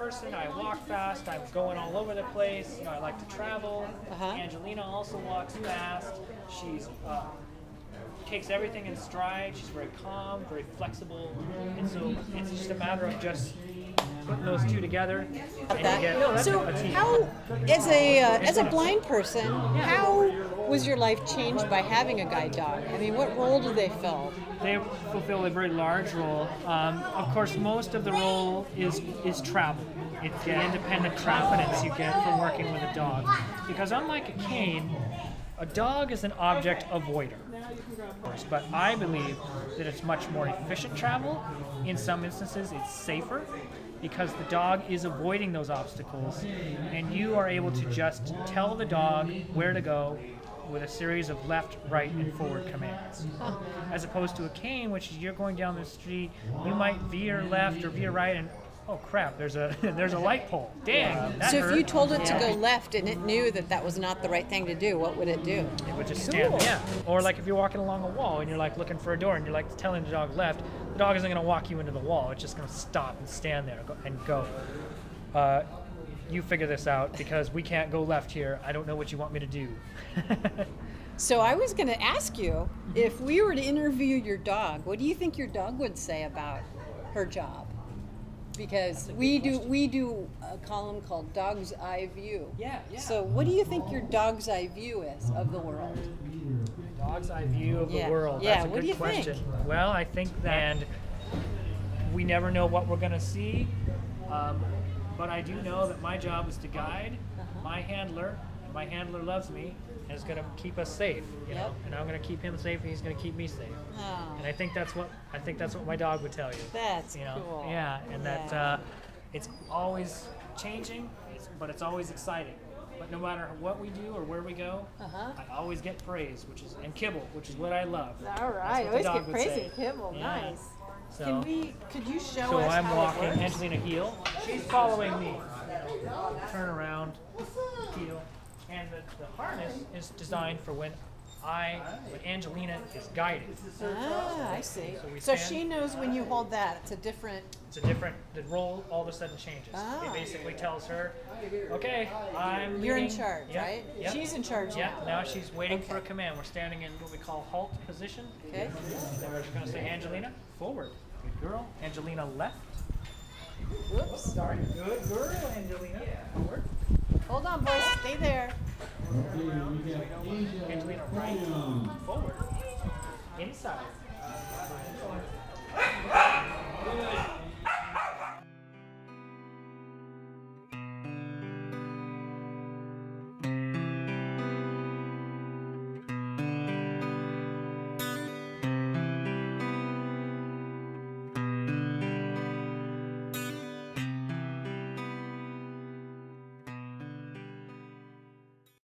person. I walk fast. I'm going all over the place. You know, I like to travel. Angelina also walks fast. She's takes everything in stride. She's very calm, very flexible, and so it's just a matter of just putting those two together. And you get So a team. how, as a blind person, how was your life changed by having a guide dog? I mean, what role do they fill? They fulfill a very large role. Of course, most of the role is travel. It's the independent confidence you get from working with a dog. Because unlike a cane, a dog is an object avoider. But I believe that it's much more efficient travel. In some instances, it's safer because the dog is avoiding those obstacles, and you are able to just tell the dog where to go with a series of left, right, and forward commands. As opposed to a cane, which is you're going down the street, you might veer left or veer right, and oh crap, there's a there's a light pole. Dang, that So hurt. if you told it to go left and it knew that that was not the right thing to do, what would it do? It would just stand there. Yeah. Or like if you're walking along a wall and you're like looking for a door and you're like telling the dog left, the dog isn't going to walk you into the wall. It's just going to stop and stand there and go. You figure this out because we can't go left here. I don't know what you want me to do. So I was going to ask you, if we were to interview your dog, what do you think your dog would say about her job? Because we do a column called Dog's Eye View. Yeah. So what do you think your dog's eye view is of the world? Dog's eye view of the world. Yeah, That's a what good do you question. think? Well, I think that and we never know what we're going to see, but I do know that my job is to guide my handler, and my handler loves me and is going to keep us safe. You know, and I'm going to keep him safe, and he's going to keep me safe. Oh, And I think that's what my dog would tell you. that's You know, cool. yeah, and Yeah. that it's always changing, but it's always exciting. But no matter what we do or where we go, I always get praise, and kibble, which is what I love. All right, That's what the always dog get would praise say. and kibble. Yeah. Nice. So, Could you show so us I'm how walking, it works? Angelina heel. She's following me. Turn around, heel. And the harness is designed for when Angelina is guided. Ah, I see. So we So stand- she knows when you hold that. It's a different. The role all of a sudden changes. Ah. It basically tells her, okay, You're in leading." charge, Yep, right? yep. She's in charge Yeah, now. now she's waiting for a command. We're standing in what we call halt position. Okay. Then we're just going to say, Angelina, forward. Good girl. Angelina, left. Whoops. Sorry. Good girl, Angelina. Forward. Hold on, boys. Stay there. Angelina, right. Forward. Inside.